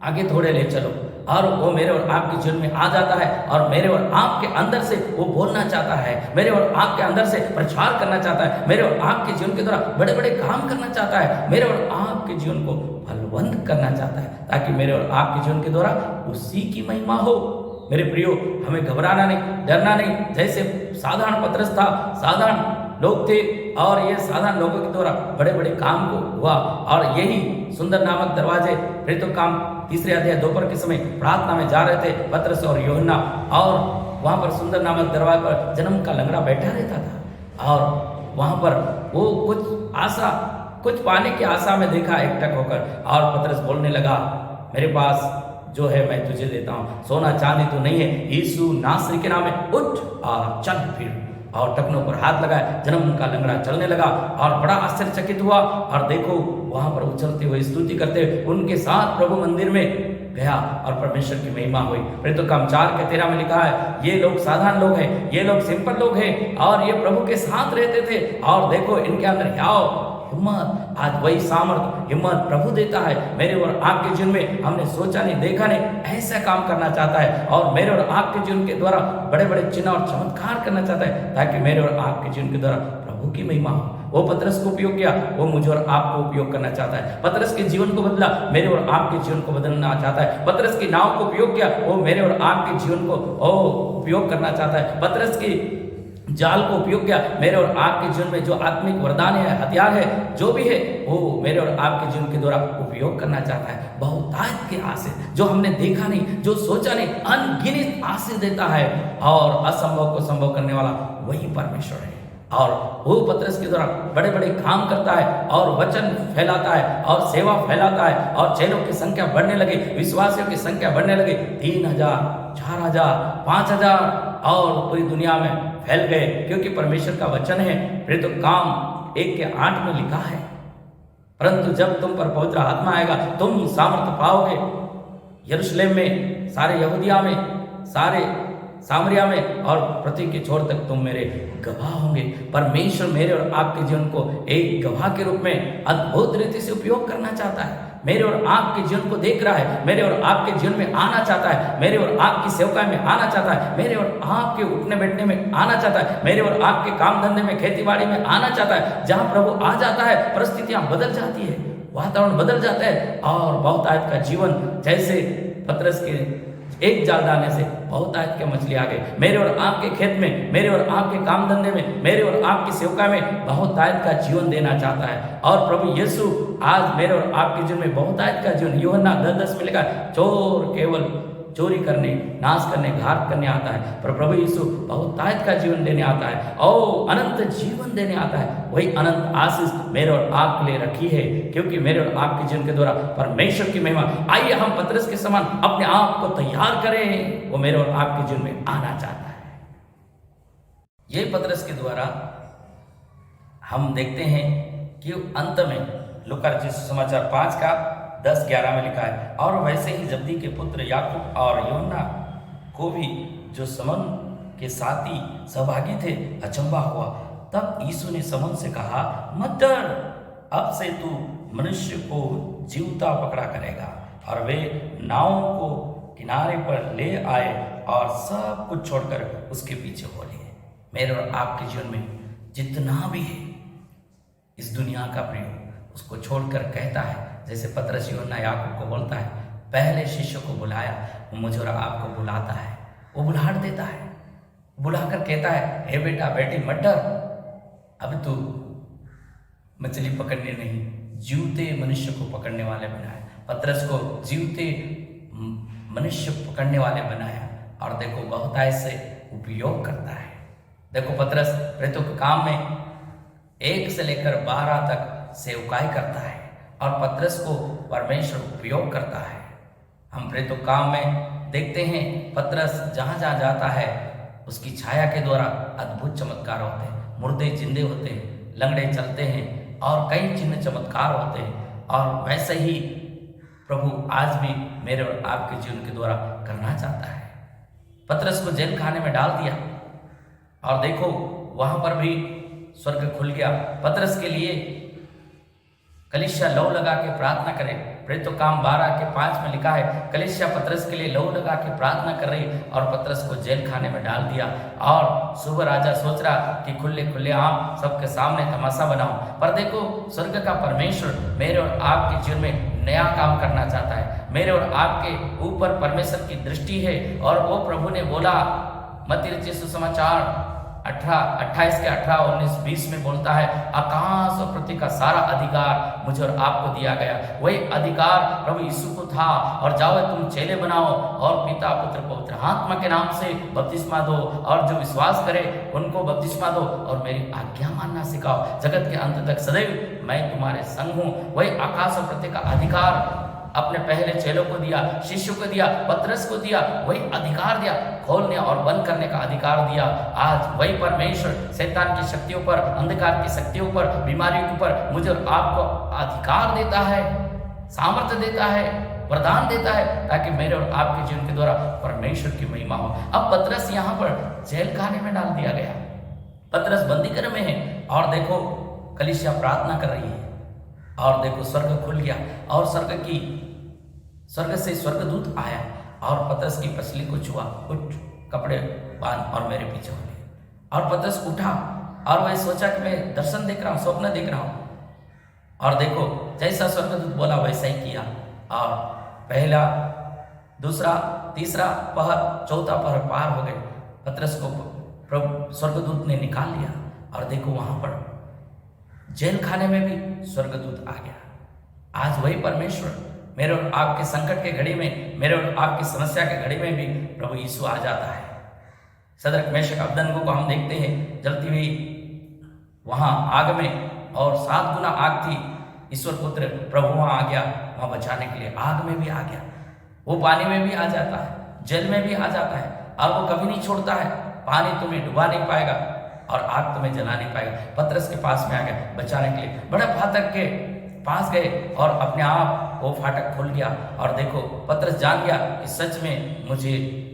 आगे थोड़े ले चलो, और वो मेरे और आपके जीवन में आ जाता है और मेरे और आपके अंदर से वो बोलना चाहता है, मेरे और आपके अंदर से प्रचार करना चाहता है, मेरे और आपके जीवन के द्वारा बड़े बड़े काम करना चाहता है, मेरे और आपके जीवन को फलवंत करना चाहता है, ताकि मेरे और आपके जीवन के द्वारा उसी की महिमा हो। मेरे प्रियो, हमें घबराना नहीं, डरना नहीं। जैसे साधारण पतरस था, साधारण लोग थे और ये साधारण लोगों के द्वारा बड़े बड़े काम को हुआ। और यही सुंदर नामक दरवाजे, फिर तो काम 3 अध्याय दोपहर के समय प्रार्थना में जा रहे थे पतरस और यूहन्ना, और वहां पर सुंदर नामक दरवाजे पर जन्म का लंगड़ा बैठा रहता था और वहां पर वो कुछ पाने की आशा में देखा एकटक होकर, और पतरस बोलने लगा मेरे पास जो है मैं तुझे देता हूँ, सोना चांदी तो नहीं है, यीशु नासरी के नाम में उठ और चल फिर। और टखनों पर हाथ लगाया, जन्म का लंगड़ा चलने लगा और बड़ा आश्चर्यचकित हुआ। और देखो वहां पर उछलते हुए स्तुति करते हुए उनके साथ प्रभु मंदिर में गया और परमेश्वर की महिमा हुई। फिर तो काम 4:13 में लिखा है ये लोग साधारण लोग हैं, ये लोग सिंपल लोग हैं और ये प्रभु के साथ रहते थे। और देखो इनके अंदर हिम्मत, आज वही सामर्थ हिम्मत प्रभु देता है। मेरे और आपके जीवन में हमने सोचा नहीं, देखा नहीं, ऐसा काम करना चाहता है और मेरे और आपके जीवन के द्वारा बड़े बड़े चिन्ह और चमत्कार करना चाहता है, ताकि मेरे और आपके जीवन के द्वारा प्रभु की महिमा हो। वो पतरस को उपयोग किया, वो मुझे और आपको उपयोग करना चाहता है। पतरस के जीवन को बदला, मेरे और आपके जीवन को बदलना चाहता है। पतरस की नाव को उपयोग किया, वो मेरे और आपके जीवन को उपयोग करना चाहता है। पतरस की जाल को उपयोग किया, मेरे और आपके जीवन में जो आत्मिक वरदान है, हथियार है, जो भी है, वो मेरे और आपके जीवन के द्वारा उपयोग करना चाहता है। बहुतायत के आशीष, जो हमने देखा नहीं, जो सोचा नहीं, अनगिनत आशीष देता है। और असंभव को संभव करने वाला वही परमेश्वर है। और वो पतरस के द्वारा बड़े बड़े काम करता है और वचन फैलाता है और सेवा फैलाता है और चेलों की संख्या बढ़ने लगी, विश्वासियों की संख्या बढ़ने लगी। 3000, 4000, 5000 और पूरी दुनिया में फैल गए, क्योंकि परमेश्वर का वचन है। फिर तो काम 1:8 में लिखा है, परंतु जब तुम पर पवित्र आत्मा आएगा तुम सामर्थ पाओगे। यरूशलेम में, सारे यहूदिया में, सारे सामरिया में और पृथ्वी के छोर तक तुम मेरे गवाह होंगे। परमेश्वर मेरे और आपके जीवन को एक गवाह के रूप में अद्भुत रीति से उपयोग करना चाहता है। मेरे और आपके जीवन को देख रहा है, मेरे और आपके जीवन में आना चाहता है, मेरे और आपकी सेवकाई में आना चाहता है, मेरे और आपके उठने बैठने में आना चाहता है, मेरे और आपके काम धंधे में, खेती बाड़ी में आना चाहता है। जहां प्रभु आ जाता है परिस्थितियां बदल जाती है, वातावरण बदल जाता है और बहुतायत का जीवन, जैसे पतरस के एक जाल डालने से बहुतायत के मछली आ गए। मेरे और आपके खेत में, मेरे और आपके काम धंधे में, मेरे और आपकी सेवका में बहुतायत का जीवन देना चाहता है। और प्रभु यीशु आज मेरे और आपके जीवन में बहुतायत का जीवन, यूहन्ना 10:10 में लिखा है, चोर केवल चोरी करने, नाश करने, घात करने आता है, पर प्रभु यीशु बहुतायत का जीवन देने आता है और अनंत जीवन देने आता है। वही अनंत आशीष मेरे और आपके लिए रखी है, क्योंकि मेरे और आपके जीवन के द्वारा परमेश्वर की महिमा। आइए हम पतरस के समान अपने आप को तैयार करें, वो मेरे और आपके जीवन में आना चाहता है। ये पतरस के द्वारा हम देखते हैं कि अंत में लूका रचित सुसमाचार 5:10-11 में लिखा है, और वैसे ही जब्दी के पुत्र याकूब और यूहन्ना को भी, जो समन के साथी सहभागी थे, अचंभा हुआ। तब यीशु ने समन से कहा, मत डर, अब से तू मनुष्य को जीवता पकड़ा करेगा। और वे नाव को किनारे पर ले आए और सब कुछ छोड़कर उसके पीछे हो लिए। मेरे और आपके जीवन में जितना भी है इस दुनिया का प्रिय, उसको छोड़कर कहता है, जैसे पतरस यूहन्ना याकूब को बोलता है, पहले शिष्य को बुलाया, वो मुझे और आपको बुलाता है, वो बुलाहट देता है, बुलाकर कहता है, हे बेटा बेटी मत डर, अब तू मछली पकड़ने नहीं, जीवते मनुष्य को पकड़ने वाले बनाए। पतरस को जीवते मनुष्य पकड़ने वाले बनाया और देखो बहुत ऐसे उपयोग करता है। देखो पतरस प्रेतों के काम में 1 से लेकर 12 तक सेवकाई करता है और पतरस को परमेश्वर उपयोग करता है। हम प्रेतों के काम में देखते हैं पतरस जहां जहां जाता है उसकी छाया के द्वारा अद्भुत चमत्कार होते हैं, मुर्दे जिंदे होते हैं, लंगड़े चलते हैं और कई चिन्ह चमत्कार होते हैं। और वैसे ही प्रभु आज भी मेरे और आपके जीवन के द्वारा करना चाहता है। पतरस को जेल खाने में डाल दिया और देखो वहां पर भी स्वर्ग खुल गया। पतरस के लिए कलीसिया लौ लगा के प्रार्थना करे। प्रेरितों काम 12:5 में लिखा है कलीसिया पतरस के लिए लौ लगा के प्रार्थना कर रही और पतरस को जेल खाने में डाल दिया। और सुबह राजा सोच रहा कि खुले खुले आम सबके सामने तमाशा बनाऊं, पर देखो स्वर्ग का परमेश्वर मेरे और आपके जीवन में नया काम करना चाहता है। मेरे और आपके ऊपर परमेश्वर की दृष्टि है और वो प्रभु ने बोला मत्ती रचित सुसमाचार 28 के 18, 19, 20 में बोलता है आकाश और पृथ्वी का सारा अधिकार मुझे और आपको दिया गया। वही अधिकार प्रभु यीशु को था और जाओ तुम चेले बनाओ और पिता पुत्र पवित्र आत्मा के नाम से बपतिस्मा दो और जो विश्वास करे उनको बपतिस्मा दो और मेरी आज्ञा मानना सिखाओ। जगत के अंत तक सदैव मैं तुम्हारे संग हूँ। वही आकाश और पृथ्वी का अधिकार अपने पहले चेलों को दिया, शिष्यों को दिया, पतरस को दिया, वही अधिकार दिया, खोलने और बंद करने का अधिकार दिया। आज वही परमेश्वर शैतान की शक्तियों पर, अंधकार की शक्तियों पर, बीमारियों के ऊपर मुझे और आपको अधिकार देता है, सामर्थ्य देता है, वरदान देता है ताकि मेरे और आपके जीवन के द्वारा परमेश्वर की महिमा हो। अब पतरस यहाँ पर जेल खाने में डाल दिया गया, पतरस बंदीगृह में है और देखो कलीसिया प्रार्थना कर रही है और देखो स्वर्ग खुल गया और स्वर्ग से स्वर्गदूत आया और पतरस की पसली को छुआ, उठ कपड़े बांध और मेरे पीछे हो गए। और पतरस उठा और वह सोचा कि मैं दर्शन देख रहा हूँ, स्वप्न देख रहा हूँ। और देखो जैसा स्वर्गदूत बोला वैसा ही किया और पहला, दूसरा, तीसरा पहर, चौथा पहर पार हो गए। पतरस को प्रभु स्वर्गदूत ने निकाल लिया और देखो वहां पर जेल खाने में भी स्वर्गदूत आ गया। आज वही परमेश्वर मेरे और आपके संकट के घड़ी में, मेरे और आपकी समस्या के घड़ी में भी प्रभु यीशु आ जाता है। सदरक मेशक अबेदनगो को हम देखते हैं जलती हुई वहां आग में और 7 गुना आग थी। ईश्वर पुत्र प्रभु वहां आ गया, वहां बचाने के लिए आग में भी आ गया। वो पानी में भी आ जाता है, जल में भी आ जाता है और वो कभी नहीं छोड़ता है। पानी तुम्हें डुबा नहीं पाएगा और आग तुम्हें जला नहीं पाएगा। पतरस के पास में आ गया बचाने के लिए, बड़े फाटक के पास गए और अपने आप वो फाटक खुल गया और देखो पतरस जान गया कि सच में मुझे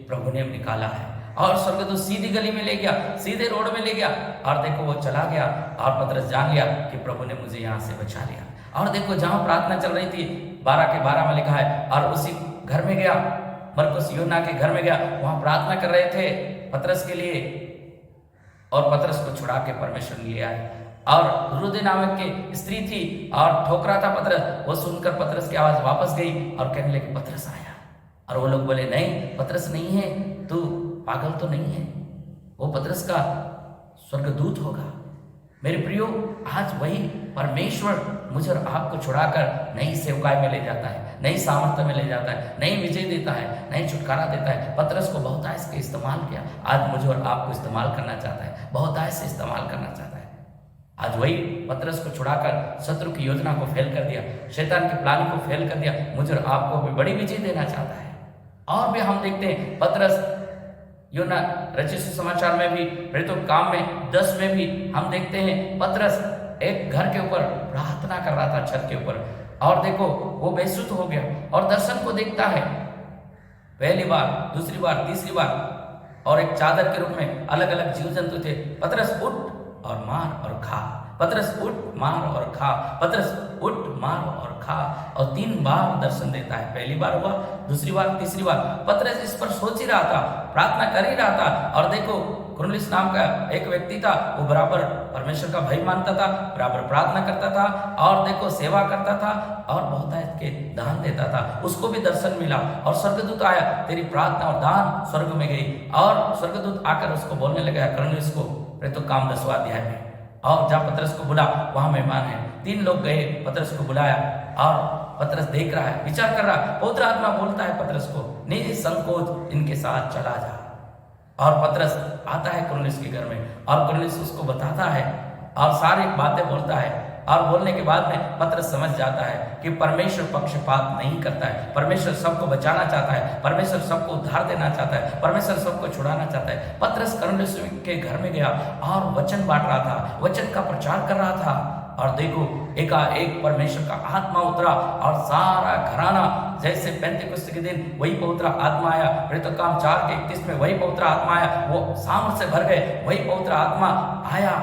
प्रभु ने निकाला है। और स्वर्गदूत सीधी गली में ले गया, सीधे रोड में ले गया और देखो वो चला गया और पतरस जान गया कि प्रभु ने मुझे यहाँ से बचा लिया। और देखो जहां प्रार्थना चल रही थी 12 के 12 में लिखा है और उसी घर में गया, मरकुस यूहन्ना के घर में गया, वहां प्रार्थना कर रहे थे पतरस के लिए और पतरस को छुड़ा के परमेश्वर ने लिया है। और रुदे नामक की स्त्री थी और ठोकरा था पतरस, वो सुनकर पतरस की आवाज वापस गई और कहने लगे पतरस आया। और वो लोग बोले नहीं पतरस नहीं है, तू पागल तो नहीं है, वो पतरस का स्वर्गदूत होगा। मेरे प्रियो आज वही परमेश्वर मुझे और आपको छुड़ाकर नई सेवकाई में ले जाता है, नई सामर्थ्य में ले जाता है, नई विजय देता है, नई छुटकारा देता है। पतरस को बहुत आयस के इस्तेमाल किया, आज मुझे और आपको इस्तेमाल करना चाहता है, बहुत आयस से इस्तेमाल करना चाहता है। आज वही पतरस को छुड़ाकर शत्रु की योजना को फेल कर दिया, शैतान के प्लान को फेल कर दिया, मुझे और आपको भी बड़ी विजय देना चाहता है। और भी हम देखते हैं पतरस यूहन्ना रचित सुसमाचार में भी, प्रेरितों के काम में 10 में भी हम देखते हैं पतरस एक घर के ऊपर प्रार्थना कर रहा था छत के ऊपर और देखो वो बेसुध हो गया और दर्शन को देखता है पहली बार, दूसरी बार, तीसरी बार और एक चादर के रूप में अलग अलग जीव जंतु थे। पतरस उठ और मार और खा, पतरस उठ मार और खा, पतरस उठ मार और खा। और 3 बार दर्शन देता है, पहली बार हुआ, दूसरी बार, तीसरी बार। पतरस इस पर सोच ही रहा था, प्रार्थना कर ही रहा था। और देखो कुरनेलियुस नाम का एक व्यक्ति था, वो बराबर परमेश्वर का भय मानता था, बराबर प्रार्थना करता था और देखो सेवा करता था और बहुत के दान देता था। उसको भी दर्शन मिला और स्वर्गदूत आया, तेरी प्रार्थना और दान स्वर्ग में गई। और स्वर्गदूत आकर उसको बोलने लगा कुरनेलियुस को, प्रेरितों काम 10वां अध्याय में, और जहाँ पतरस को बुला वहां मेहमान है। 3 लोग गए, पतरस को बुलाया और पतरस देख रहा है, विचार कर रहा है। पवित्र आत्मा बोलता है पतरस को, निसंकोच इनके साथ चला जा। और पतरस आता है कुरनेलियुस के घर में और कुरनेलियुस उसको बताता है और सारी बातें बोलता है। और बोलने के बाद में पतरस समझ जाता है कि परमेश्वर पक्षपात नहीं करता है, परमेश्वर सबको बचाना चाहता है, परमेश्वर सबको उद्धार देना चाहता है, परमेश्वर सबको छुड़ाना चाहता है। पतरस कुरनेलियुस के घर में गया और वचन बांट रहा था, वचन का प्रचार कर रहा था। और देखो एकाएक परमेश्वर का आत्मा उतरा और सारा घराना, जैसे पेंतीकोस्त के दिन वही पवित्र आत्मा आया, प्रेरितों काम 4:31 में वही पवित्र आत्मा आया, वो सामर्थ से भर गए। वही पवित्र आत्मा आया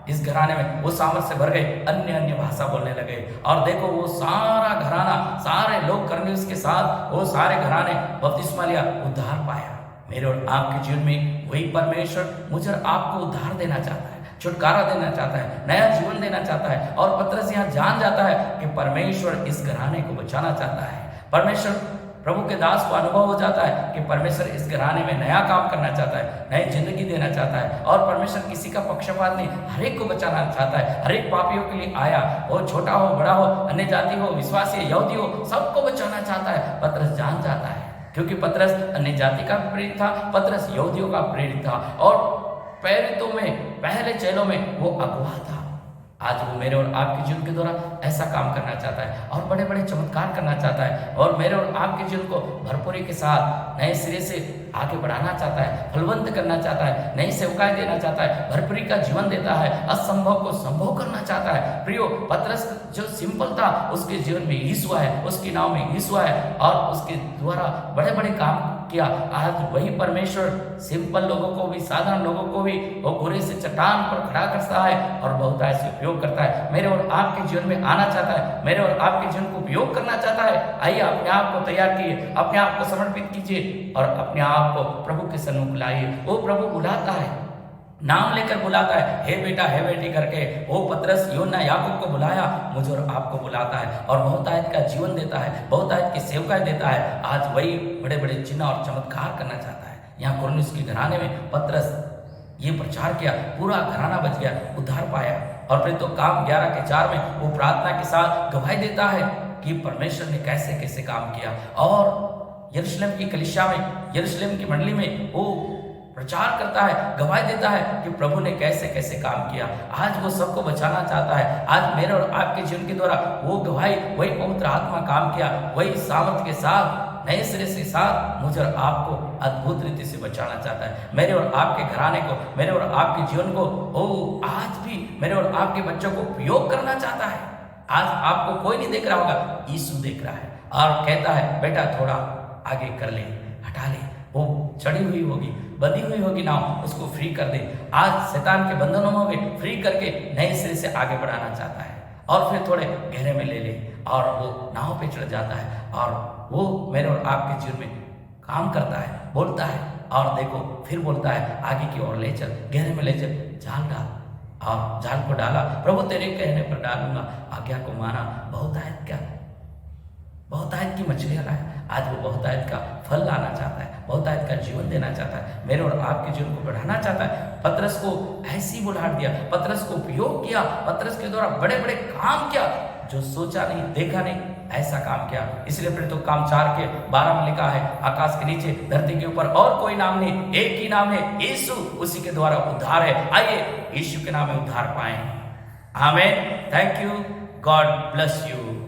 इस घराने में, वो सामर्थ से भर गए, अन्य अन्य भाषा बोलने लगे। और देखो वो सारा घराना, सारे लोग कुरनेलियुस के साथ, वो सारे घराने बपतिस्मा लिया, उद्धार पाया। मेरे और आपके जीवन में वही परमेश्वर मुझे और आपको उद्धार देना चाहता है, छुटकारा देना चाहता है, नया जीवन देना चाहता है। और पतरस यहाँ जान जाता है कि परमेश्वर इस घराने को बचाना चाहता है। परमेश्वर प्रभु के दास को अनुभव हो जाता है कि परमेश्वर इस घराने में नया काम करना चाहता है, नई जिंदगी देना चाहता है। और परमेश्वर किसी का पक्षपात नहीं, हर एक को बचाना चाहता है। हर एक पापियों के लिए आया, वो छोटा हो बड़ा हो, अन्य जाति हो, विश्वासी यहूदी हो, सबको बचाना चाहता है। पतरस जान जाता है, क्योंकि पतरस अन्य जाति का प्रेरित था, पतरस यहूदियों का प्रेरित था और प्रेरितों में, पहले चेलों में वो अगुवा था। आज वो मेरे और आपके जीवन के द्वारा ऐसा काम करना चाहता है और बड़े बड़े चमत्कार करना चाहता है और मेरे और आपके जीवन को भरपूरी के साथ नए सिरे से आगे बढ़ाना चाहता है, फलवंत करना चाहता है, नई सेवकाएं देना चाहता है, भरपूरी का जीवन देता है, असंभव को संभव करना चाहता है। प्रियो, पतरस जो सिंपल था उसके जीवन में यीशु है, उसकी नाव में यीशु है और उसके द्वारा बड़े बड़े काम किया। आज वही परमेश्वर सिंपल लोगों को भी, साधारण लोगों को भी वो घोड़े से चट्टान पर खड़ा करता है और बहुत ऐसे उपयोग करता है। मेरे और आपके जीवन में आना चाहता है, मेरे और आपके जीवन को उपयोग करना चाहता है। आइए अपने आप को तैयार कीजिए, अपने आप को समर्पित कीजिए और अपने आप को प्रभु के सन्मुख लाइए। वो प्रभु बुलाता है, नाम लेकर बुलाता है, हे बेटा हे बेटी करके। वो पतरस, यूहन्ना, याकूब को बुलाया, मुझे और आपको बुलाता है और बहुतायत का जीवन देता है, बहुतायत की सेवकाएं देता है। आज वही बड़े बड़े चिन्ह और चमत्कार करना चाहता है। यहाँ कुरनेलियुस के घराने में पतरस ये प्रचार किया, पूरा घराना बच गया, उद्धार पाया। और फिर तो काम 11:4 में वो प्रार्थना के साथ गवाही देता है कि परमेश्वर ने कैसे कैसे काम किया। और यरूशलेम की कलीसिया में, यरूशलेम की मंडली में वो प्रचार करता है, गवाही देता है कि प्रभु ने कैसे कैसे काम किया। आज वो सबको बचाना चाहता है। आज मेरे और आपके जीवन के द्वारा वो गवाही, वही पवित्र आत्मा काम किया, वही सामर्थ के साथ, नए सिरे से साथ मुझे और आपको अद्भुत रीति से बचाना चाहता है। मेरे और आपके घराने को, मेरे और आपके जीवन को वो आज भी मेरे और आपके बच्चों को उपयोग करना चाहता है। आज आपको कोई नहीं देख रहा होगा, यीशु देख रहा है और कहता है बेटा थोड़ा आगे कर ले, हटा ले, वो चढ़ी हुई होगी, बंधी हुई होगी नाव, उसको फ्री कर दे। आज शैतान के बंधनों में होगे, फ्री करके नए सिरे से आगे बढ़ाना चाहता है। और फिर थोड़े गहरे में ले ले और वो नाव पे चढ़ जाता है और वो मेरे और आपके जीवन में काम करता है, बोलता है और देखो फिर बोलता है आगे की ओर ले चल, गहरे में ले चल, जाल डाल। और जाल को डाला, प्रभु तेरे कहने पर डालूंगा, आज्ञा को माना, बहुतायत की मछलियां लाए। आज वो बहुतायत का फल लाना चाहता है, बहुतायत का जीवन देना चाहता है, मेरे और आपके जीवन को बढ़ाना चाहता है। पतरस को ऐसी बुलाहट दिया, पतरस को उपयोग किया, पतरस के द्वारा बड़े बड़े काम किया जो सोचा नहीं, देखा नहीं, ऐसा काम किया। इसलिए फिर तो काम 4:12 में लिखा है, आकाश के नीचे धरती के ऊपर और कोई नाम नहीं, एक ही नाम है यीशु, उसी के द्वारा उद्धार है। आइए यीशु के नाम में उद्धार पाएं। आमीन। Thank you, God bless you.